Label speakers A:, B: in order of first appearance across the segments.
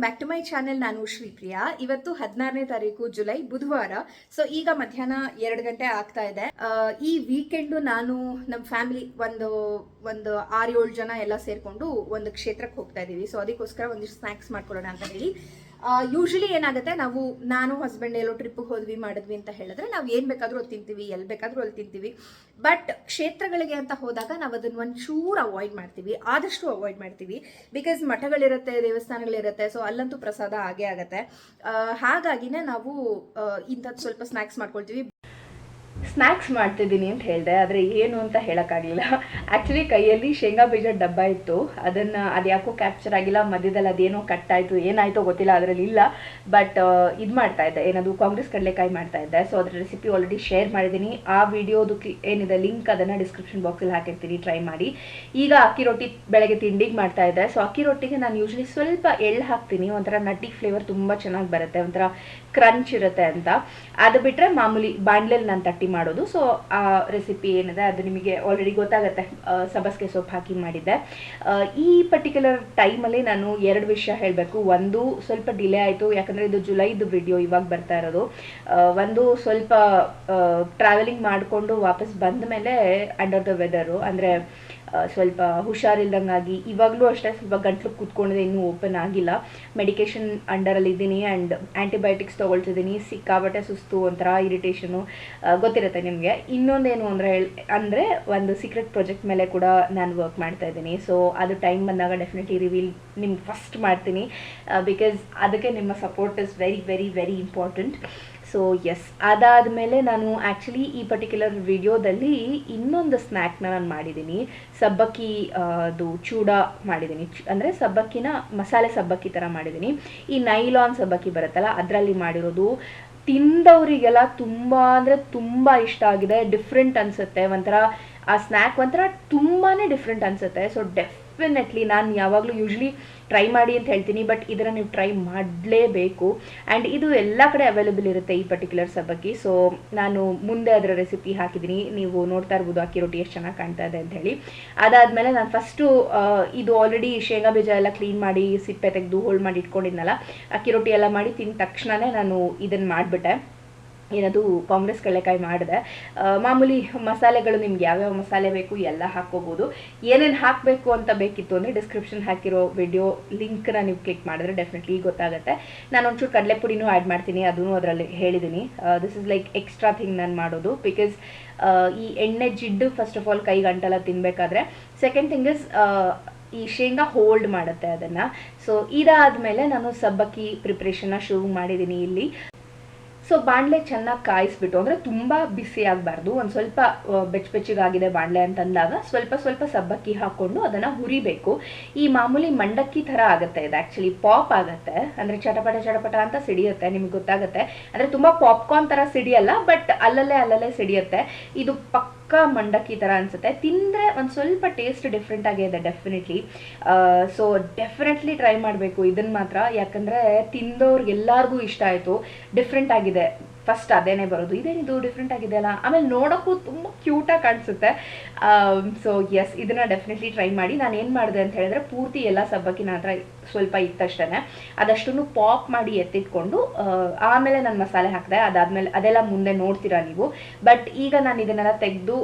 A: Welcome back to my channel. ನಾನು ಶ್ರೀಪ್ರಿಯಾ. ಇವತ್ತು 16ನೇ ತಾರೀಕು ಜುಲೈ ಬುಧವಾರ. ಸೊ ಈಗ ಮಧ್ಯಾಹ್ನ 2 ಗಂಟೆ ಆಗ್ತಾ ಇದೆ. ಈ ವೀಕೆಂಡು ನಾನು ನಮ್ಮ ಫ್ಯಾಮಿಲಿ ಒಂದು 6-7 ಜನ ಎಲ್ಲ ಸೇರ್ಕೊಂಡು ಒಂದು ಕ್ಷೇತ್ರಕ್ಕೆ ಹೋಗ್ತಾ ಇದೀವಿ. ಸೊ ಅದಕ್ಕೋಸ್ಕರ ಒಂದಿಷ್ಟು ಸ್ನ್ಯಾಕ್ಸ್ ಮಾಡ್ಕೊಳ್ಳೋಣ ಅಂತ ಹೇಳಿ. ಯೂಶಲಿ ಏನಾಗುತ್ತೆ, ನಾನು ಹಸ್ಬೆಂಡ್ ಎಲ್ಲೋ ಟ್ರಿಪ್ಗೆ ಹೋದ್ವಿ ಮಾಡಿದ್ವಿ ಅಂತ ಹೇಳಿದ್ರೆ ನಾವು ಏನು ಬೇಕಾದರೂ ಅಲ್ಲಿ ತಿಂತೀವಿ, ಎಲ್ಲಿ ಬೇಕಾದರೂ ಅಲ್ಲಿ ತಿಂತೀವಿ. ಬಟ್ ಕ್ಷೇತ್ರಗಳಿಗೆ ಅಂತ ಹೋದಾಗ ನಾವು ಅದನ್ನು ಒಂಚೂರು ಅವಾಯ್ಡ್ ಮಾಡ್ತೀವಿ, ಆದಷ್ಟು ಅವಾಯ್ಡ್ ಮಾಡ್ತೀವಿ. ಬಿಕಾಸ್ ಮಠಗಳಿರುತ್ತೆ, ದೇವಸ್ಥಾನಗಳಿರುತ್ತೆ, ಸೊ ಅಲ್ಲಂತೂ ಪ್ರಸಾದ ಆಗೇ ಆಗುತ್ತೆ. ಹಾಗಾಗಿನೇ ನಾವು ಇಂಥದ್ದು ಸ್ವಲ್ಪ ಸ್ನ್ಯಾಕ್ಸ್ ಮಾಡ್ಕೊಳ್ತೀವಿ. ಸ್ನ್ಯಾಕ್ಸ್ ಮಾಡ್ತಿದ್ದೀನಿ ಅಂತ ಹೇಳಿದೆ, ಆದರೆ ಏನು ಅಂತ ಹೇಳೋಕ್ಕಾಗಲಿಲ್ಲ. ಆ್ಯಕ್ಚುಲಿ ಕೈಯಲ್ಲಿ ಶೇಂಗಾ ಬೀಜ ಡಬ್ಬ ಇತ್ತು, ಅದು ಯಾಕೋ ಕ್ಯಾಪ್ಚರ್ ಆಗಿಲ್ಲ. ಮಧ್ಯದಲ್ಲಿ ಅದೇನೋ ಕಟ್ಟಾಯಿತು, ಏನಾಯಿತೋ ಗೊತ್ತಿಲ್ಲ, ಅದರಲ್ಲಿ ಇಲ್ಲ. ಬಟ್ ಇದು ಮಾಡ್ತಾ ಇದ್ದೆ, ಏನದು ಕಾಂಗ್ರೆಸ್ ಕಡಲೆಕಾಯಿ ಮಾಡ್ತಾ ಇದ್ದೆ. ಸೊ ಅದರ ರೆಸಿಪಿ ಆಲ್ರೆಡಿ ಶೇರ್ ಮಾಡಿದ್ದೀನಿ. ಆ ವಿಡಿಯೋದು ಏನಿದೆ ಲಿಂಕ್ ಅದನ್ನು ಡಿಸ್ಕ್ರಿಪ್ಷನ್ ಬಾಕ್ಸಲ್ಲಿ ಹಾಕಿರ್ತೀನಿ, ಟ್ರೈ ಮಾಡಿ. ಈಗ ಅಕ್ಕಿ ರೊಟ್ಟಿ ಬೆಳಗ್ಗೆ ತಿಂಡಿಗೆ ಮಾಡ್ತಾ ಇದ್ದೆ. ಸೊ ಅಕ್ಕಿ ರೊಟ್ಟಿಗೆ ನಾನು ಯೂಶ್ವಲಿ ಸ್ವಲ್ಪ ಎಳ್ಳು ಹಾಕ್ತೀನಿ, ಒಂಥರ ನಟ್ಟಿ ಫ್ಲೇವರ್ ತುಂಬ ಚೆನ್ನಾಗಿ ಬರುತ್ತೆ, ಒಂಥರ ಕ್ರಂಚ್ ಇರುತ್ತೆ ಅಂತ. ಅದು ಬಿಟ್ಟರೆ ಮಾಮೂಲಿ ಬಾಣಲೆಯಲ್ಲಿ ನಾನು ತಟ್ಟಿ ಮಾಡೋದು. ಸೊ ಆ ರೆಸಿಪಿ ಏನಿದೆ ಅದು ನಿಮಗೆ ಆಲ್ರೆಡಿ ಗೊತ್ತಾಗುತ್ತೆ, ಸಬ್ಬಸಿಗೆ ಸೊಪ್ಪು ಹಾಕಿ ಮಾಡಿದ್ದೆ. ಈ ಪರ್ಟಿಕ್ಯುಲರ್ ಟೈಮಲ್ಲಿ ನಾನು 2 ವಿಷಯ ಹೇಳಬೇಕು. ಒಂದು ಸ್ವಲ್ಪ ಡಿಲೇ ಆಯಿತು, ಯಾಕಂದರೆ ಇದು ಜುಲೈದು ವಿಡಿಯೋ ಇವಾಗ ಬರ್ತಾ ಇರೋದು. ಒಂದು ಸ್ವಲ್ಪ ಟ್ರಾವೆಲಿಂಗ್ ಮಾಡಿಕೊಂಡು ವಾಪಸ್ ಬಂದ ಮೇಲೆ ಅಂಡರ್ ದ ವೆದರು, ಅಂದರೆ ಸ್ವಲ್ಪ ಹುಷಾರಿಲ್ದಂಗಾಗಿ. ಇವಾಗಲೂ ಅಷ್ಟೇ ಸ್ವಲ್ಪ ಗಂಟ್ಲು ಕೂತ್ಕೊಂಡಿದೆ, ಇನ್ನೂ ಓಪನ್ ಆಗಿಲ್ಲ. ಮೆಡಿಕೇಶನ್ ಅಂಡರಲ್ಲಿ ಇದ್ದೀನಿ ಆ್ಯಂಡ್ ಆ್ಯಂಟಿಬಯೋಟಿಕ್ಸ್ ತೊಗೊಳ್ತಿದ್ದೀನಿ. ಸಿಕ್ಕಾಬಟ್ಟೆ ಸುಸ್ತು, ಒಂಥರ ಇರಿಟೇಷನು, ಗೊತ್ತಿರುತ್ತೆ ನಿಮಗೆ. ಇನ್ನೊಂದೇನು ಅಂದರೆ ಒಂದು ಸೀಕ್ರೆಟ್ ಪ್ರಾಜೆಕ್ಟ್ ಮೇಲೆ ಕೂಡ ನಾನು ವರ್ಕ್ ಮಾಡ್ತಾ ಇದ್ದೀನಿ. ಸೊ ಅದು ಟೈಮ್ ಬಂದಾಗ ಡೆಫಿನೆಟ್ಲಿ ರಿವೀಲ್ ನಿಮ್ಗೆ ಫಸ್ಟ್ ಮಾಡ್ತೀನಿ, ಬಿಕಾಸ್ ಅದಕ್ಕೆ ನಿಮ್ಮ support is very very very important. So yes, ಅದಾದಮೇಲೆ ನಾನು ಆ್ಯಕ್ಚುಲಿ ಈ ಪರ್ಟಿಕ್ಯುಲರ್ ವಿಡಿಯೋದಲ್ಲಿ ಇನ್ನೊಂದು ಸ್ನ್ಯಾಕ್ನ ನಾನು ಮಾಡಿದ್ದೀನಿ. ಸಬ್ಬಕ್ಕಿ ಅದು ಚೂಡ ಮಾಡಿದ್ದೀನಿ, ಅಂದರೆ ಸಬ್ಬಕ್ಕಿನ ಮಸಾಲೆ ಸಬ್ಬಕ್ಕಿ ಥರ ಮಾಡಿದ್ದೀನಿ. ಈ ನೈಲಾನ್ ಸಬ್ಬಕ್ಕಿ ಬರುತ್ತಲ್ಲ ಅದರಲ್ಲಿ ಮಾಡಿರೋದು. ತಿಂದವರಿಗೆಲ್ಲ ತುಂಬ ಅಂದರೆ ತುಂಬ ಇಷ್ಟ ಆಗಿದೆ. ಡಿಫ್ರೆಂಟ್ ಅನಿಸುತ್ತೆ, ಒಂಥರ ಆ ಸ್ನ್ಯಾಕ್ ಒಂಥರ ತುಂಬಾ ಡಿಫ್ರೆಂಟ್ ಅನಿಸುತ್ತೆ. ಸೊ ಡೆಫಿನೆಟ್ಲಿ ನಾನು ಯಾವಾಗಲೂ ಯೂಶ್ವಲಿ ಟ್ರೈ ಮಾಡಿ ಅಂತ ಹೇಳ್ತೀನಿ, ಬಟ್ ಇದನ್ನು ನೀವು ಟ್ರೈ ಮಾಡಲೇಬೇಕು. ಆ್ಯಂಡ್ ಇದು ಎಲ್ಲ ಕಡೆ ಅವೈಲೇಬಲ್ ಇರುತ್ತೆ ಈ ಪರ್ಟಿಕ್ಯುಲರ್ ಸಬ್ಬಕ್ಕಿ. ಸೊ ನಾನು ಮುಂದೆ ಅದರ ರೆಸಿಪಿ ಹಾಕಿದ್ದೀನಿ, ನೀವು ನೋಡ್ತಾ ಇರ್ಬೋದು ಅಕ್ಕಿ ರೊಟ್ಟಿ ಎಷ್ಟು ಚೆನ್ನಾಗಿ ಕಾಣ್ತಾ ಇದೆ ಅಂತ ಹೇಳಿ. ಅದಾದಮೇಲೆ ನಾನು ಫಸ್ಟು ಇದು ಆಲ್ರೆಡಿ ಶೇಂಗಾ ಬೀಜ ಎಲ್ಲ ಕ್ಲೀನ್ ಮಾಡಿ ಸಿಪ್ಪೆ ತೆಗೆದು ಹೋಲ್ಡ್ ಮಾಡಿ ಇಟ್ಕೊಂಡಿದ್ನಲ್ಲ, ಅಕ್ಕಿ ರೊಟ್ಟಿ ಎಲ್ಲ ಮಾಡಿ ತಿಂದ ತಕ್ಷಣವೇ ನಾನು ಇದನ್ನು ಮಾಡಿಬಿಟ್ಟೆ, ಏನದು ಕಾಂಗ್ರೆಸ್ ಕಡಲೆಕಾಯಿ ಮಾಡಿದೆ. ಮಾಮೂಲಿ ಮಸಾಲೆಗಳು ನಿಮ್ಗೆ ಯಾವ್ಯಾವ ಮಸಾಲೆ ಬೇಕು ಎಲ್ಲ ಹಾಕ್ಕೋಬೋದು. ಏನೇನು ಹಾಕಬೇಕು ಅಂತ ಬೇಕಿತ್ತು ಅಂದರೆ ಡಿಸ್ಕ್ರಿಪ್ಷನ್ ಹಾಕಿರೋ ವಿಡಿಯೋ ಲಿಂಕ್ನ ನೀವು ಕ್ಲಿಕ್ ಮಾಡಿದ್ರೆ ಡೆಫಿನೆಟ್ಲಿ ಗೊತ್ತಾಗುತ್ತೆ. ನಾನು ಒಂಚೂರು ಕಡಲೆ ಪುಡಿನೂ ಆ್ಯಡ್ ಮಾಡ್ತೀನಿ, ಅದೂ ಅದರಲ್ಲಿ ಹೇಳಿದ್ದೀನಿ. This is like extra thing ನಾನು ಮಾಡೋದು, ಬಿಕಾಸ್ ಈ ಎಣ್ಣೆ ಜಿಡ್ಡು ಫಸ್ಟ್ ಆಫ್ ಆಲ್ ಕೈಗಂಟೆಲ್ಲ ತಿನ್ನಬೇಕಾದ್ರೆ. ಸೆಕೆಂಡ್ ಥಿಂಗ್ ಇಸ್ ಈ ಶೇಂಗಾ ಹೋಲ್ಡ್ ಮಾಡುತ್ತೆ ಅದನ್ನು. ಸೊ ಇದಾದಮೇಲೆ ನಾನು ಸಬ್ಬಕ್ಕಿ ಪ್ರಿಪ್ರೇಷನ್ನ ಶುರು ಮಾಡಿದ್ದೀನಿ ಇಲ್ಲಿ. ಸೊ ಬಾಣಲೆ ಚೆನ್ನಾಗಿ ಕಾಯಿಸ್ಬಿಟ್ಟು, ಅಂದರೆ ತುಂಬ ಬಿಸಿ ಆಗಬಾರ್ದು, ಒಂದು ಸ್ವಲ್ಪ ಬೆಚ್ಚಗಾಗಿದೆ ಬಾಣಲೆ ಅಂತಂದಾಗ ಸ್ವಲ್ಪ ಸ್ವಲ್ಪ ಸಬ್ಬಕ್ಕಿ ಹಾಕ್ಕೊಂಡು ಅದನ್ನು ಹುರಿಬೇಕು. ಈ ಮಾಮೂಲಿ ಮಂಡಕ್ಕಿ ಥರ ಆಗುತ್ತೆ ಇದು, ಆ್ಯಕ್ಚುಲಿ ಪಾಪ್ ಆಗುತ್ತೆ, ಅಂದರೆ ಚಟಪಟ ಚಟಪಟ ಅಂತ ಸಿಡಿಯುತ್ತೆ, ನಿಮಗೆ ಗೊತ್ತಾಗುತ್ತೆ. ಅಂದರೆ ತುಂಬ ಪಾಪ್ಕಾರ್ನ್ ಥರ ಸಿಡಿಯಲ್ಲ, ಬಟ್ ಅಲ್ಲಲ್ಲೇ ಸಿಡಿಯುತ್ತೆ. ಇದು ಮಂಡಕ್ಕಿ ಥರ ಅನಿಸುತ್ತೆ. ತಿಂದರೆ ಒಂದು ಸ್ವಲ್ಪ ಟೇಸ್ಟ್ ಡಿಫ್ರೆಂಟ್ ಆಗಿದೆ ಡೆಫಿನೆಟ್ಲಿ. ಸೊ ಡೆಫಿನೆಟ್ಲಿ ಟ್ರೈ ಮಾಡಬೇಕು ಇದನ್ನು ಮಾತ್ರ, ಯಾಕಂದರೆ ತಿಂದವ್ರಿಗೆಲ್ಲರಿಗೂ ಇಷ್ಟ ಆಯಿತು. ಡಿಫ್ರೆಂಟ್ ಆಗಿದೆ, ಫಸ್ಟ್ ಅದೇನೇ ಬರೋದು, ಇದೇನಿದು ಡಿಫ್ರೆಂಟ್ ಆಗಿದೆ ಅಲ್ಲ, ಆಮೇಲೆ ನೋಡೋಕ್ಕೂ ತುಂಬ ಕ್ಯೂಟಾಗಿ ಕಾಣಿಸುತ್ತೆ. ಸೊ ಎಸ್, ಇದನ್ನು ಡೆಫಿನೆಟ್ಲಿ ಟ್ರೈ ಮಾಡಿ. ನಾನು ಏನು ಮಾಡಿದೆ ಅಂತ ಹೇಳಿದ್ರೆ ಪೂರ್ತಿ ಎಲ್ಲ ಸಬ್ಬಕ್ಕಿ ನನ್ನ ಹತ್ರ ಸ್ವಲ್ಪ ಇತ್ತಷ್ಟೇ, ಅದಷ್ಟನ್ನು ಪಾಪ್ ಮಾಡಿ ಎತ್ತಿಟ್ಕೊಂಡು ಆಮೇಲೆ ನಾನು ಮಸಾಲೆ ಹಾಕಿದೆ. ಅದಾದಮೇಲೆ ಅದೆಲ್ಲ ಮುಂದೆ ನೋಡ್ತೀರಾ ನೀವು. ಬಟ್ ಈಗ ನಾನು ಇದನ್ನೆಲ್ಲ ತೆಗೆದು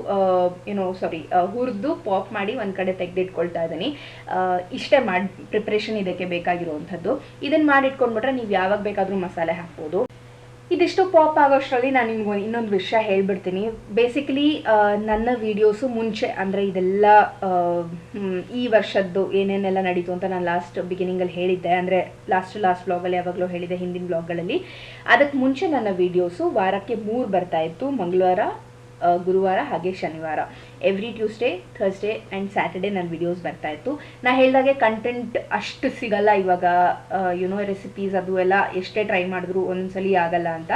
A: ಹುರಿದು ಪಾಪ್ ಮಾಡಿ ಒಂದು ಕಡೆ ತೆಗೆದಿಟ್ಕೊಳ್ತಾ ಇದ್ದೀನಿ. ಇಷ್ಟೇ ಪ್ರಿಪ್ರೇಷನ್ ಇದಕ್ಕೆ ಬೇಕಾಗಿರುವಂಥದ್ದು. ಇದನ್ನು ಮಾಡಿಟ್ಕೊಂಡ್ಬಿಟ್ರೆ ನೀವು ಯಾವಾಗ ಬೇಕಾದರೂ ಮಸಾಲೆ ಹಾಕ್ಬೋದು. ಇದಿಷ್ಟು ಪಾಪ್ ಆಗೋಷ್ಟರಲ್ಲಿ ನಾನು ನಿಮ್ಗೆ ಇನ್ನೊಂದು ವಿಷಯ ಹೇಳ್ಬಿಡ್ತೀನಿ. ಬೇಸಿಕಲಿ ನನ್ನ ವೀಡಿಯೋಸು ಮುಂಚೆ, ಅಂದರೆ ಇದೆಲ್ಲ ಈ ವರ್ಷದ್ದು ಏನೇನೆಲ್ಲ ನಡೀತು ಅಂತ ನಾನು ಲಾಸ್ಟ್ ಬಿಗಿನಿಂಗಲ್ಲಿ ಹೇಳಿದ್ದೆ, ಅಂದರೆ ಲಾಸ್ಟ್ ವ್ಲಾಗಲ್ಲಿ ಯಾವಾಗಲೂ ಹೇಳಿದೆ, ಹಿಂದಿನ ವ್ಲಾಗ್ಗಳಲ್ಲಿ. ಅದಕ್ಕೆ ಮುಂಚೆ ನನ್ನ ವೀಡಿಯೋಸು ವಾರಕ್ಕೆ 3 ಬರ್ತಾ ಇತ್ತು, ಮಂಗಳವಾರ, ಗುರುವಾರ ಹಾಗೆ ಶನಿವಾರ. Every Tuesday, Thursday and Saturday ನನ್ನ ವಿಡಿಯೋಸ್ ಬರ್ತಾ ಇತ್ತು. ನಾ ಹೇಳಿದಾಗೆ ಕಂಟೆಂಟ್ ಅಷ್ಟು ಸಿಗಲ್ಲ ಇವಾಗ, ರೆಸಿಪೀಸ್ ಅದು ಎಲ್ಲ ಎಷ್ಟೇ ಟ್ರೈ ಮಾಡಿದ್ರು ಒಂದೊಂದ್ಸಲಿ ಆಗಲ್ಲ ಅಂತ.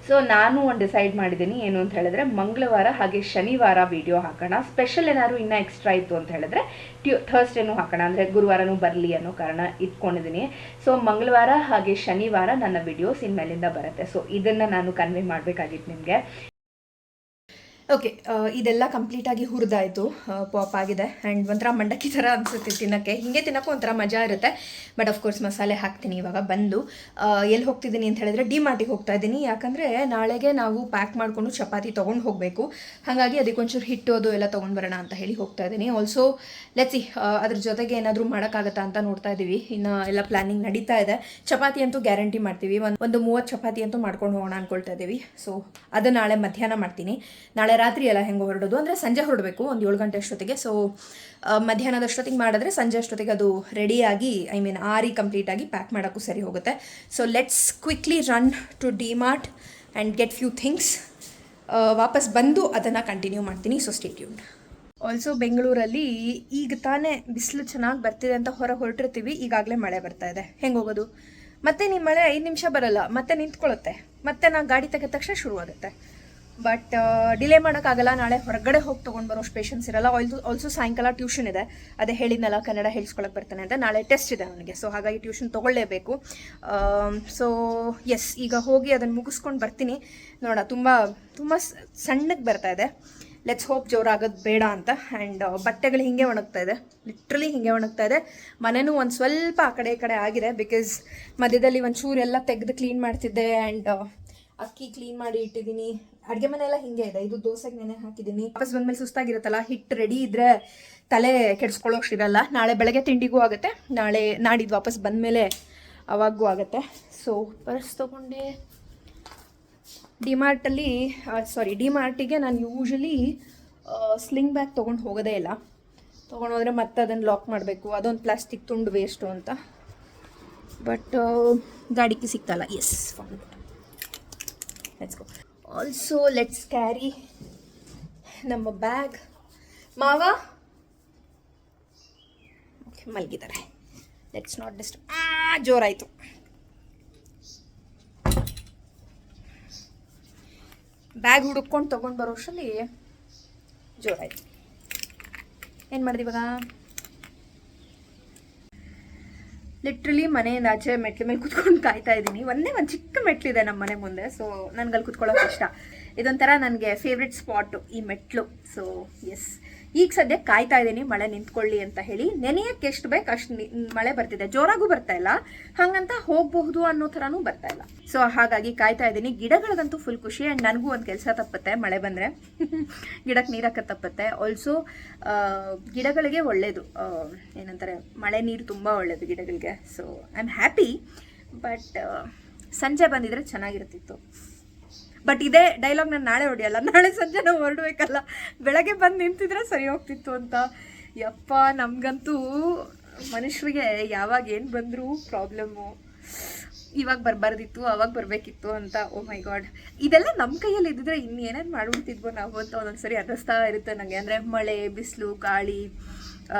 A: ಸೊ ನಾನು ಒಂದು ಡಿಸೈಡ್ ಮಾಡಿದ್ದೀನಿ, ಏನು ಅಂತ ಹೇಳಿದ್ರೆ ಮಂಗಳವಾರ ಹಾಗೆ ಶನಿವಾರ ವಿಡಿಯೋ ಹಾಕೋಣ. ಸ್ಪೆಷಲ್ ಏನಾದ್ರು ಇನ್ನೂ ಎಕ್ಸ್ಟ್ರಾ ಇತ್ತು ಅಂತ ಹೇಳಿದ್ರೆ ಥರ್ಸ್ಡೇನೂ ಹಾಕೋಣ, ಅಂದರೆ ಗುರುವಾರನೂ ಬರಲಿ ಅನ್ನೋ ಕಾರಣ ಇಟ್ಕೊಂಡಿದ್ದೀನಿ. ಸೊ ಮಂಗಳವಾರ ಹಾಗೆ ಶನಿವಾರ ನನ್ನ ವಿಡಿಯೋಸ್ ಇನ್ಮೇಲಿಂದ ಬರುತ್ತೆ. ಸೊ ಇದನ್ನು ನಾನು ಕನ್ವೆ ಮಾಡಬೇಕಾಗಿತ್ತು ನಿಮಗೆ. ಓಕೆ, ಇದೆಲ್ಲ ಕಂಪ್ಲೀಟಾಗಿ ಹುರಿದಾಯಿತು, ಪಾಪ್ ಆಗಿದೆ. ಆ್ಯಂಡ್ ಒಂಥರ ಮಂಡಕ್ಕಿ ಥರ ಅನಿಸುತ್ತೆ ತಿನ್ನೋಕ್ಕೆ. ಹೀಗೆ ತಿನ್ನೋಕ್ಕೂ ಒಂಥರ ಮಜಾ ಇರುತ್ತೆ. ಬಟ್ ಆಫ್ಕೋರ್ಸ್ ಮಸಾಲೆ ಹಾಕ್ತೀನಿ ಇವಾಗ. ಬಂದು ಎಲ್ಲಿ ಹೋಗ್ತಿದ್ದೀನಿ ಅಂತ ಹೇಳಿದ್ರೆ ಡಿಮಾರ್ಟಿಗೆ ಹೋಗ್ತಾ ಇದ್ದೀನಿ. ಯಾಕಂದರೆ ನಾಳೆಗೆ ನಾವು ಪ್ಯಾಕ್ ಮಾಡಿಕೊಂಡು ಚಪಾತಿ ತೊಗೊಂಡು ಹೋಗಬೇಕು. ಹಾಗಾಗಿ ಅದಕ್ಕೊಂಚೂರು ಹಿಟ್ಟು ಅದು ಎಲ್ಲ ತೊಗೊಂಡು ಬರೋಣ ಅಂತ ಹೇಳಿ ಹೋಗ್ತಾ ಇದ್ದೀನಿ. ಆಲ್ಸೋ ಲೆಟ್ಸಿ ಅದ್ರ ಜೊತೆಗೆ ಏನಾದರೂ ಮಾಡೋಕ್ಕಾಗತ್ತಾ ಅಂತ ನೋಡ್ತಾ ಇದ್ದೀವಿ. ಇನ್ನು ಎಲ್ಲ ಪ್ಲ್ಯಾನಿಂಗ್ ನಡೀತಾ ಇದೆ. ಚಪಾತಿ ಅಂತೂ ಗ್ಯಾರಂಟಿ ಮಾಡ್ತೀವಿ. ಒಂದು 30 ಚಪಾತಿ ಅಂತೂ ಮಾಡ್ಕೊಂಡು ಹೋಗೋಣ ಅಂದ್ಕೊಳ್ತಾ ಇದ್ದೀವಿ. ಸೊ ಅದು ನಾಳೆ ಮಧ್ಯಾಹ್ನ ಮಾಡ್ತೀನಿ. ನಾಳೆ ರಾತ್ರಿ ಎಲ್ಲ ಹೆಂಗೆ ಹೊರಡೋದು ಅಂದರೆ ಸಂಜೆ ಹೊರಡಬೇಕು ಒಂದು 7 ಗಂಟೆ ಅಷ್ಟೊತ್ತಿಗೆ. ಸೊ ಮಧ್ಯಾಹ್ನದಷ್ಟೊತ್ತಿಗೆ ಮಾಡಿದ್ರೆ ಸಂಜೆ ಅಷ್ಟೊತ್ತಿಗೆ ಅದು ರೆಡಿಯಾಗಿ ಆರಿ ಕಂಪ್ಲೀಟಾಗಿ ಪ್ಯಾಕ್ ಮಾಡೋಕ್ಕೂ ಸರಿ ಹೋಗುತ್ತೆ. So let's quickly run to DMart and get few things. ವಾಪಸ್ ಬಂದು ಅದನ್ನು ಕಂಟಿನ್ಯೂ ಮಾಡ್ತೀನಿ. So stay tuned. ಆಲ್ಸೋ ಬೆಂಗಳೂರಲ್ಲಿ ಈಗ ತಾನೇ ಬಿಸಿಲು ಚೆನ್ನಾಗಿ ಬರ್ತಿದೆ ಅಂತ ಹೊರಟಿರ್ತೀವಿ. ಈಗಾಗಲೇ ಮಳೆ ಬರ್ತಾ ಇದೆ. ಹೆಂಗೆ ಹೋಗೋದು? ಮತ್ತೆ ನಿಮ್ಮ ಮಳೆ 5 ನಿಮಿಷ ಬರಲ್ಲ, ಮತ್ತೆ ನಿಂತ್ಕೊಳ್ಳುತ್ತೆ, ಮತ್ತೆ ನಾನು ಗಾಡಿ ತೆಗೆದ ತಕ್ಷಣ ಶುರುವಾಗುತ್ತೆ. ಬಟ್ ಡಿಲೇ ಮಾಡೋಕ್ಕಾಗಲ್ಲ. ನಾಳೆ ಹೊರಗಡೆ ಹೋಗಿ ತೊಗೊಂಡು ಬರೋಷ್ಟು ಪೇಷನ್ಸ್ ಇರಲ್ಲ. ಆಲ್ಸೋ ಸಾಯಂಕಾಲ ಟ್ಯೂಷನ್ ಇದೆ. ಅದೇ ಹೇಳಿದ್ನಲ್ಲ, ಕನ್ನಡ ಹೇಳ್ಸ್ಕೊಳಕ್ಕೆ ಬರ್ತಾನೆ ಅಂತ. ನಾಳೆ ಟೆಸ್ಟ್ ಇದೆ ಅವನಿಗೆ. ಸೊ ಹಾಗಾಗಿ ಟ್ಯೂಷನ್ ತೊಗೊಳ್ಳೇಬೇಕು. ಸೊ ಎಸ್, ಈಗ ಹೋಗಿ ಅದನ್ನು ಮುಗಿಸ್ಕೊಂಡು ಬರ್ತೀನಿ. ನೋಡ, ತುಂಬ ತುಂಬ ಸಣ್ಣಗೆ ಬರ್ತಾ ಇದೆ. ಲೆಟ್ಸ್ ಹೋಪ್ ಜೋರಾಗೋದು ಬೇಡ ಅಂತ. ಆ್ಯಂಡ್ ಬಟ್ಟೆಗಳು ಹಿಂಗೆ ಒಣಗ್ತಾ ಇದೆ, ಲಿಟ್ರಲಿ ಹಿಂಗೆ ಒಣಗ್ತಾ ಇದೆ. ಮನೆಯೂ ಒಂದು ಸ್ವಲ್ಪ ಆ ಕಡೆ ಈ ಕಡೆ ಆಗಿದೆ. ಬಿಕಾಸ್ ಮಧ್ಯದಲ್ಲಿ ಒಂಚೂರೆಲ್ಲ ತೆಗೆದು ಕ್ಲೀನ್ ಮಾಡ್ತಿದ್ದೆ. ಆ್ಯಂಡ್ ಅಕ್ಕಿ ಕ್ಲೀನ್ ಮಾಡಿ ಇಟ್ಟಿದ್ದೀನಿ. ಅಡುಗೆ ಮನೆ ಎಲ್ಲ ಹಿಂಗೆ ಇದೆ. ಇದು ದೋಸೆಗೆ ನೆನೆ ಹಾಕಿದ್ದೀನಿ. ವಾಪಸ್ ಬಂದಮೇಲೆ ಸುಸ್ತಾಗಿರುತ್ತಲ್ಲ, ಹಿಟ್ಟು ರೆಡಿ ಇದ್ದರೆ ತಲೆ ಕೆಡಿಸ್ಕೊಳ್ಳೋಷ್ಟಿರಲ್ಲ. ನಾಳೆ ಬೆಳಗ್ಗೆ ತಿಂಡಿಗೂ ಆಗುತ್ತೆ, ನಾಡಿದ್ದು ವಾಪಸ್ ಬಂದಮೇಲೆ ಅವಾಗೂ ಆಗುತ್ತೆ. ಸೊ ಪರ್ಸ್ ತೊಗೊಂಡೆ. ಡಿಮಾರ್ಟಿಗೆ ನಾನು ಯೂಶಲಿ ಸ್ಲಿಂಗ್ ಬ್ಯಾಗ್ ತೊಗೊಂಡು ಹೋಗೋದೇ ಇಲ್ಲ. ತೊಗೊಂಡು ಹೋದರೆ ಮತ್ತೆ ಅದನ್ನು ಲಾಕ್ ಮಾಡಬೇಕು. ಅದೊಂದು ಪ್ಲಾಸ್ಟಿಕ್ ತುಂಡು ವೇಸ್ಟು ಅಂತ. ಬಟ್ ಗಾಡಿಗೆ ಸಿಗ್ತಲ್ಲ. Yes, fine, let's go. Also let's carry ನಮ್ಮ ಬ್ಯಾಗ್. ಮಾವ ಓಕೆ, ಮಲಗಿದ್ದಾರೆ. Let's not disturb. ಜೋರಾಯಿತು. ಬ್ಯಾಗ್ ಹುಡುಕೊಂಡು ತೊಗೊಂಡು ಬರೋಷ್ಟರಲ್ಲಿ ಜೋರಾಯಿತು. ಏನು ಮಾಡಿದೆ ಇವಾಗ? ಲಿಟ್ರಲಿ ಮನೆಯಿಂದ ಆಚೆ ಮೆಟ್ಲ ಮೇಲೆ ಕುತ್ಕೊಂಡು ಕಾಯ್ತಾ ಇದ್ದೀನಿ. ಒಂದು ಚಿಕ್ಕ ಮೆಟ್ಲಿದೆ ನಮ್ಮ ಮನೆ ಮುಂದೆ. ಸೊ ನನಗಲ್ಲಿ ಕುತ್ಕೊಳ್ಳೋಕೆ ಇಷ್ಟ. ಇದೊಂಥರ ನನಗೆ ಫೇವ್ರೆಟ್ ಸ್ಪಾಟು ಈ ಮೆಟ್ಲು. ಸೊ ಎಸ್, ಈಗ ಸದ್ಯಕ್ಕೆ ಕಾಯ್ತಾ ಇದ್ದೀನಿ ಮಳೆ ನಿಂತ್ಕೊಳ್ಳಿ ಅಂತ ಹೇಳಿ. ನೆನೆಯಕ್ಕೆ ಎಷ್ಟು ಬೇಕು ಅಷ್ಟು ಮಳೆ ಬರ್ತಿದೆ. ಜೋರಾಗೂ ಬರ್ತಾ ಇಲ್ಲ, ಹಾಗಂತ ಹೋಗಬಹುದು ಅನ್ನೋ ಥರನೂ ಬರ್ತಾ ಇಲ್ಲ. ಸೊ ಹಾಗಾಗಿ ಕಾಯ್ತಾ ಇದ್ದೀನಿ. ಗಿಡಗಳಿಗಂತೂ ಫುಲ್ ಖುಷಿ. ಆ್ಯಂಡ್ ನನಗೂ ಒಂದು ಕೆಲಸ ತಪ್ಪುತ್ತೆ ಮಳೆ ಬಂದರೆ. ಗಿಡಕ್ಕೆ ನೀರಕ್ಕೆ ತಪ್ಪುತ್ತೆ. ಆಲ್ಸೋ ಗಿಡಗಳಿಗೆ ಒಳ್ಳೆಯದು, ಏನಂತಾರೆ, ಮಳೆ ನೀರು ತುಂಬ ಒಳ್ಳೆಯದು ಗಿಡಗಳಿಗೆ. So I am happy. But ಸಂಜೆ ಬಂದಿದ್ರೆ ಚೆನ್ನಾಗಿರ್ತಿತ್ತು. ಬಟ್ ಇದೇ ಡೈಲಾಗ್ ನಾನು ನಾಳೆ ಹೊಡೆಯಲ್ಲ. ನಾಳೆ ಸಂಜೆ ನಾವು ಹೊರಡಬೇಕಲ್ಲ, ಬೆಳಗ್ಗೆ ಬಂದು ನಿಂತಿದ್ರೆ ಸರಿ ಹೋಗ್ತಿತ್ತು ಅಂತ. ಯಪ್ಪ, ನಮಗಂತೂ ಮನುಷ್ಯರಿಗೆ ಯಾವಾಗ ಏನು ಬಂದರೂ ಪ್ರಾಬ್ಲಮ್ಮು. ಇವಾಗ ಬರಬಾರ್ದಿತ್ತು, ಅವಾಗ ಬರಬೇಕಿತ್ತು ಅಂತ. ಓ ಮೈ ಗಾಡ್, ಇದೆಲ್ಲ ನಮ್ಮ ಕೈಯಲ್ಲಿ ಇದ್ದಿದ್ರೆ ಇನ್ನೇನೇನು ಮಾಡ್ಬಿಡ್ತಿದ್ವೋ ನಾವು ಅಂತ ಒಂದೊಂದ್ಸರಿ ಅನ್ನಿಸ್ತಾ ಇರುತ್ತೆ ನನಗೆ. ಅಂದರೆ ಮಳೆ, ಬಿಸಿಲು, ಗಾಳಿ,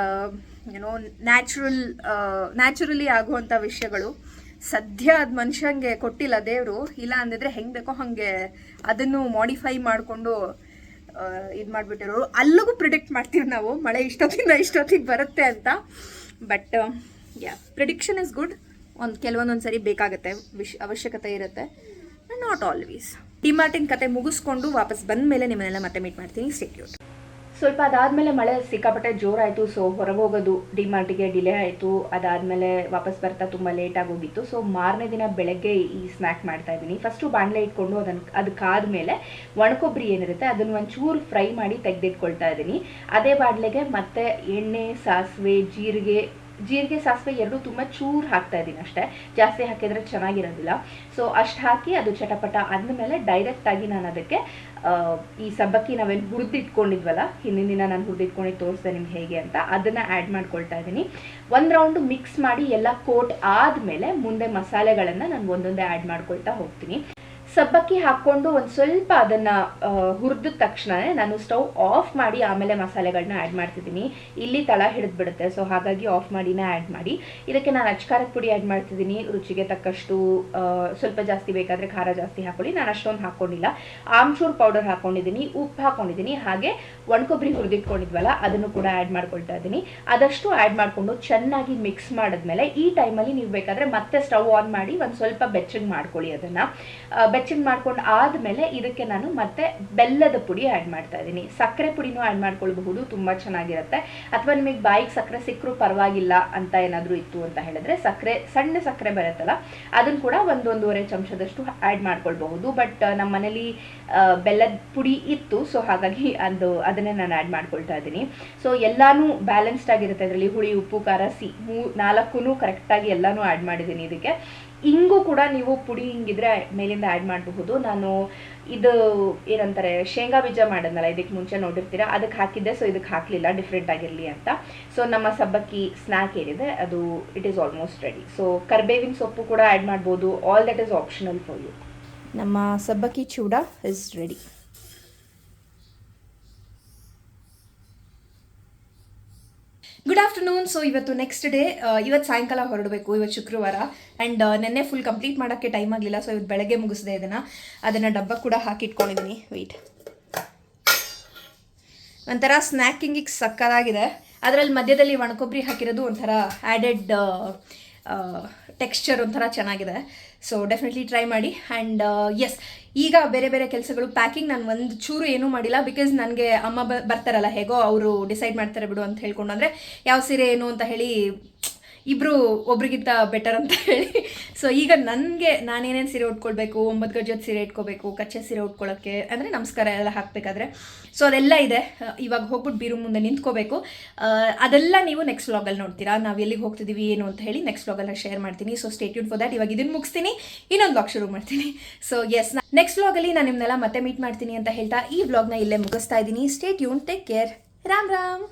A: ಏನೋ ನ್ಯಾಚುರಲಿ ಆಗುವಂಥ ವಿಷಯಗಳು ಸದ್ಯ ಅದು ಮನುಷ್ಯಂಗೆ ಕೊಟ್ಟಿಲ್ಲ ದೇವರು. ಇಲ್ಲ ಅಂದಿದ್ರೆ ಹೆಂಗೆ ಬೇಕೋ ಹಾಗೆ ಅದನ್ನು ಮಾಡಿಫೈ ಮಾಡಿಕೊಂಡು ಇದು ಮಾಡಿಬಿಟ್ಟಿರೋರು. ಅಲ್ಲಿಗೂ ಪ್ರಿಡಿಕ್ಟ್ ಮಾಡ್ತೀವಿ ನಾವು, ಮಳೆ ಇಷ್ಟೊತ್ತಿಗೆ ಬರುತ್ತೆ ಅಂತ. But prediction is good. ಕೆಲವೊಂದೊಂದು ಸರಿ ಬೇಕಾಗುತ್ತೆ, ಅವಶ್ಯಕತೆ ಇರುತ್ತೆ. Not always. ಡಿಮಾರ್ಟಿನ ಕತೆ ಮುಗಿಸ್ಕೊಂಡು ವಾಪಸ್ ಬಂದ ಮೇಲೆ ನಿಮ್ಮನ್ನೆಲ್ಲ ಮತ್ತೆ ಮೀಟ್ ಮಾಡ್ತೀನಿ. Stay tuned. ಸ್ವಲ್ಪ ಅದಾದಮೇಲೆ ಮಳೆ ಸಿಕ್ಕಾಪಟ್ಟೆ ಜೋರಾಯಿತು. ಸೊ ಹೊರಗೆ ಹೋಗೋದು ಡಿಮಾರ್ಟಿಗೆ ಡಿಲೇ ಆಯಿತು. ಅದಾದಮೇಲೆ ವಾಪಸ್ ಬರ್ತಾ ತುಂಬ ಲೇಟಾಗಿ ಹೋಗಿತ್ತು. ಸೊ ಮಾರನೇ ದಿನ ಬೆಳಗ್ಗೆ ಈ ಸ್ನ್ಯಾಕ್ ಮಾಡ್ತಾ ಇದ್ದೀನಿ. ಫಸ್ಟು ಬಾಣಲೆ ಇಟ್ಕೊಂಡು ಅದಕ್ಕಾದ್ಮೇಲೆ ಒಣಕೊಬ್ಬರಿ ಏನಿರುತ್ತೆ ಅದನ್ನು ಒಂಚೂರು ಫ್ರೈ ಮಾಡಿ ತೆಗೆದಿಟ್ಕೊಳ್ತಾ ಇದ್ದೀನಿ. ಅದೇ ಬಾಣಲೆಗೆ ಮತ್ತೆ ಎಣ್ಣೆ, ಸಾಸಿವೆ, ಜೀರಿಗೆ ಸಾಸಿವೆ ಎರಡೂ ತುಂಬ ಚೂರು ಹಾಕ್ತಾ ಇದ್ದೀನಿ ಅಷ್ಟೇ. ಜಾಸ್ತಿ ಹಾಕಿದರೆ ಚೆನ್ನಾಗಿರೋದಿಲ್ಲ. ಸೊ ಅಷ್ಟು ಹಾಕಿ ಅದು ಚಟಪಟ ಆದಮೇಲೆ ಡೈರೆಕ್ಟಾಗಿ ನಾನು ಅದಕ್ಕೆ ಈ ಸಬ್ಬಕ್ಕಿ ನಾವೇನು ಹುರಿದಿಟ್ಕೊಂಡಿದ್ವಲ್ಲ, ಹಿಂದಿನ ದಿನ ನಾನು ಹುರಿದಿಟ್ಕೊಂಡು ತೋರಿಸ್ದೆ ನಿಮ್ಗೆ ಹೇಗೆ ಅಂತ, ಅದನ್ನು ಆ್ಯಡ್ ಮಾಡ್ಕೊಳ್ತಾ ಇದ್ದೀನಿ. ಒಂದು ರೌಂಡು ಮಿಕ್ಸ್ ಮಾಡಿ ಎಲ್ಲ ಕೋಟ್ ಆದಮೇಲೆ ಮುಂದೆ ಮಸಾಲೆಗಳನ್ನು ನಾನು ಒಂದೊಂದೇ ಆ್ಯಡ್ ಮಾಡ್ಕೊಳ್ತಾ ಹೋಗ್ತೀನಿ. ಸಬ್ಬಕ್ಕಿ ಹಾಕ್ಕೊಂಡು ಒಂದು ಸ್ವಲ್ಪ ಅದನ್ನು ಹುರಿದ ತಕ್ಷಣ ನಾನು ಸ್ಟವ್ ಆಫ್ ಮಾಡಿ ಆಮೇಲೆ ಮಸಾಲೆಗಳನ್ನ ಆ್ಯಡ್ ಮಾಡ್ತಿದ್ದೀನಿ. ಇಲ್ಲಿ ತಳ ಹಿಡಿದ್ಬಿಡುತ್ತೆ. ಸೊ ಹಾಗಾಗಿ ಆಫ್ ಮಾಡಿನೇ ಆ್ಯಡ್ ಮಾಡಿ. ಇದಕ್ಕೆ ನಾನು ಅಚ್ಕಾರದ ಪುಡಿ ಆ್ಯಡ್ ಮಾಡ್ತಿದ್ದೀನಿ. ರುಚಿಗೆ ತಕ್ಕಷ್ಟು, ಸ್ವಲ್ಪ ಜಾಸ್ತಿ ಬೇಕಾದರೆ ಖಾರ ಜಾಸ್ತಿ ಹಾಕೊಳ್ಳಿ. ನಾನು ಅಷ್ಟೊಂದು ಹಾಕ್ಕೊಂಡಿಲ್ಲ. ಆಮ್ಚೂರ್ ಪೌಡರ್ ಹಾಕ್ಕೊಂಡಿದ್ದೀನಿ, ಉಪ್ಪು ಹಾಕ್ಕೊಂಡಿದ್ದೀನಿ, ಹಾಗೆ ಒಣಕೊಬ್ಬರಿ ಹುರಿದಿಟ್ಕೊಂಡಿದ್ವಲ್ಲ ಅದನ್ನು ಕೂಡ ಆ್ಯಡ್ ಮಾಡ್ಕೊಳ್ತಾ ಇದ್ದೀನಿ. ಅದಷ್ಟು ಆ್ಯಡ್ ಮಾಡಿಕೊಂಡು ಚೆನ್ನಾಗಿ ಮಿಕ್ಸ್ ಮಾಡಿದ್ಮೇಲೆ ಈ ಟೈಮಲ್ಲಿ ನೀವು ಬೇಕಾದರೆ ಮತ್ತೆ ಸ್ಟವ್ ಆನ್ ಮಾಡಿ ಒಂದು ಸ್ವಲ್ಪ ಬೆಚ್ಚಗೆ ಮಾಡ್ಕೊಳ್ಳಿ. ಅದನ್ನು
B: ಹೆಚ್ಚಿನ ಮಾಡ್ಕೊಂಡು ಆದಮೇಲೆ ಇದಕ್ಕೆ ನಾನು ಮತ್ತೆ ಬೆಲ್ಲದ ಪುಡಿ ಆ್ಯಡ್ ಮಾಡ್ತಾ ಇದ್ದೀನಿ. ಸಕ್ಕರೆ ಪುಡಿನೂ ಆ್ಯಡ್ ಮಾಡ್ಕೊಳ್ಬಹುದು, ತುಂಬ ಚೆನ್ನಾಗಿರುತ್ತೆ. ಅಥವಾ ನಿಮಗೆ ಬಾಯಿಗೆ ಸಕ್ಕರೆ ಸಿಕ್ಕರೂ ಪರವಾಗಿಲ್ಲ ಅಂತ ಏನಾದರೂ ಇತ್ತು ಅಂತ ಹೇಳಿದ್ರೆ ಸಕ್ಕರೆ, ಸಣ್ಣ ಸಕ್ಕರೆ ಬರುತ್ತಲ್ಲ, ಅದನ್ನು ಕೂಡ 1-1.5 ಚಮಚದಷ್ಟು ಆ್ಯಡ್ ಮಾಡ್ಕೊಳ್ಬಹುದು. ಬಟ್ ನಮ್ಮ ಮನೇಲಿ ಬೆಲ್ಲದ ಪುಡಿ ಇತ್ತು, ಸೊ ಹಾಗಾಗಿ ಅದನ್ನೇ ನಾನು ಆ್ಯಡ್ ಮಾಡ್ಕೊಳ್ತಾ ಇದ್ದೀನಿ. ಸೊ ಎಲ್ಲಾನು ಬ್ಯಾಲೆನ್ಸ್ಡ್ ಆಗಿರುತ್ತೆ. ಅದರಲ್ಲಿ ಹುಳಿ, ಉಪ್ಪು, ಖಾರ, ಸಿಹಿ 4 ಕರೆಕ್ಟಾಗಿ ಎಲ್ಲಾನು ಆ್ಯಡ್ ಮಾಡಿದ್ದೀನಿ. ಇದಕ್ಕೆ ಇಂಗು ಕೂಡ ನೀವು ಪುಡಿ ಹಿಂಗಿದ್ರೆ ಮೇಲಿಂದ ಆ್ಯಡ್ ಮಾಡಬಹುದು. ನಾನು ಇದು ಏನಂತಾರೆ ಶೇಂಗಾ ಬೀಜ ಮಾಡೋದಲ್ಲ, ಇದಕ್ಕೆ ಮುಂಚೆ ನೋಡಿರ್ತೀರಾ, ಅದಕ್ಕೆ ಹಾಕಿದ್ದೆ. ಸೊ ಇದಕ್ಕೆ ಹಾಕಲಿಲ್ಲ, ಡಿಫ್ರೆಂಟ್ ಆಗಿರಲಿ ಅಂತ. ಸೊ ನಮ್ಮ ಸಬ್ಬಕ್ಕಿ ಸ್ನ್ಯಾಕ್ ಏನಿದೆ ಅದು it is almost ready. So ಕರ್ಬೇವಿನ ಸೊಪ್ಪು ಕೂಡ ಆ್ಯಡ್ ಮಾಡ್ಬೋದು. All that is optional for you.
A: ನಮ್ಮ ಸಬ್ಬಕ್ಕಿ ಚೂಡ is ready. Good afternoon. So ಇವತ್ತು ನೆಕ್ಸ್ಟ್ ಡೇ, ಇವತ್ತು ಸಾಯಂಕಾಲ ಹೊರಡಬೇಕು. ಇವತ್ತು ಶುಕ್ರವಾರ ಆ್ಯಂಡ್ ನೆನ್ನೆ ಫುಲ್ ಕಂಪ್ಲೀಟ್ ಮಾಡೋಕ್ಕೆ ಟೈಮ್ ಆಗಲಿಲ್ಲ. ಸೊ ಇವತ್ತು ಬೆಳಗ್ಗೆ ಮುಗಿಸಿದೆ ಅದನ್ನು ಡಬ್ಬ ಕೂಡ ಹಾಕಿಟ್ಕೊಂಡಿದ್ದೀನಿ. ವೆಯ್ಟ್, ಒಂಥರ ಸ್ನ್ಯಾಕಿಂಗಿಗೆ ಸಕ್ಕದಾಗಿದೆ. ಅದರಲ್ಲಿ ಮಧ್ಯದಲ್ಲಿ ಒಣಕೊಬ್ಬರಿ ಹಾಕಿರೋದು ಒಂಥರ ಆ್ಯಡೆಡ್ ಟೆಕ್ಸ್ಚರ್, ಒಂಥರ ಚೆನ್ನಾಗಿದೆ. ಸೊ ಡೆಫಿನೆಟ್ಲಿ ಟ್ರೈ ಮಾಡಿ. ಆ್ಯಂಡ್ ಎಸ್, ಈಗ ಬೇರೆ ಬೇರೆ ಕೆಲಸಗಳು, ಪ್ಯಾಕಿಂಗ್ ನಾನು ಒಂದು ಚೂರು ಏನೂ ಮಾಡಿಲ್ಲ. ಬಿಕಾಸ್ ನನಗೆ ಅಮ್ಮ ಬರ್ತಾರಲ್ಲ, ಹೇಗೋ ಅವರು ಡಿಸೈಡ್ ಮಾಡ್ತಾರೆ ಬಿಡು ಅಂತ ಹೇಳ್ಕೊಂಡು, ಅಂದರೆ ಯಾವ ಸೀರೆ ಏನು ಅಂತ ಹೇಳಿ ಇಬ್ಬರು ಒಬ್ರಿಗಿಂತ ಬೆಟರ್ ಅಂತ ಹೇಳಿ. ಸೊ ಈಗ ನನಗೆ ನಾನೇನೇನು ಸೀರೆ ಉಟ್ಕೊಳ್ಬೇಕು, 9 ಗಜದ ಸೀರೆ ಇಟ್ಕೋಬೇಕು, ಕಚ್ಚೆ ಸೀರೆ ಉಟ್ಕೊಳ್ಳೋಕ್ಕೆ, ಅಂದರೆ ನಮಸ್ಕಾರ ಎಲ್ಲ ಹಾಕಬೇಕಾದ್ರೆ, ಸೊ ಅದೆಲ್ಲ ಇದೆ. ಇವಾಗ ಹೋಗ್ಬಿಟ್ಟು ಬೀರು ಮುಂದೆ ನಿಂತ್ಕೋಬೇಕು. ಅದೆಲ್ಲ ನೀವು ನೆಕ್ಸ್ಟ್ ವ್ಲಾಗಲ್ಲಿ ನೋಡ್ತೀರಾ. ನಾವು ಎಲ್ಲಿಗೆ ಹೋಗ್ತಿದ್ದೀವಿ ಏನು ಅಂತ ಹೇಳಿ ನೆಕ್ಸ್ಟ್ ವ್ಲಾಗಲ್ಲಿ ಶೇರ್ ಮಾಡ್ತೀನಿ. So stay tune for that. ಇವಾಗ ಇದನ್ನು ಮುಗಿಸ್ತೀನಿ, ಇನ್ನೊಂದು ವ್ಲಾಗ್ ಶುರು ಮಾಡ್ತೀನಿ. ಸೊ ಎಸ್, ನೆಕ್ಸ್ಟ್ ವ್ಲಾಗಲ್ಲಿ ನಾನು ನಿಮ್ಮನ್ನೆಲ್ಲ ಮತ್ತೆ ಮೀಟ್ ಮಾಡ್ತೀನಿ ಅಂತ ಹೇಳ್ತಾ ಈ ವ್ಲಾಗ್ನ ಇಲ್ಲೇ ಮುಗಿಸ್ತಾ ಇದ್ದೀನಿ. Stay tune, take care, Ram Ram.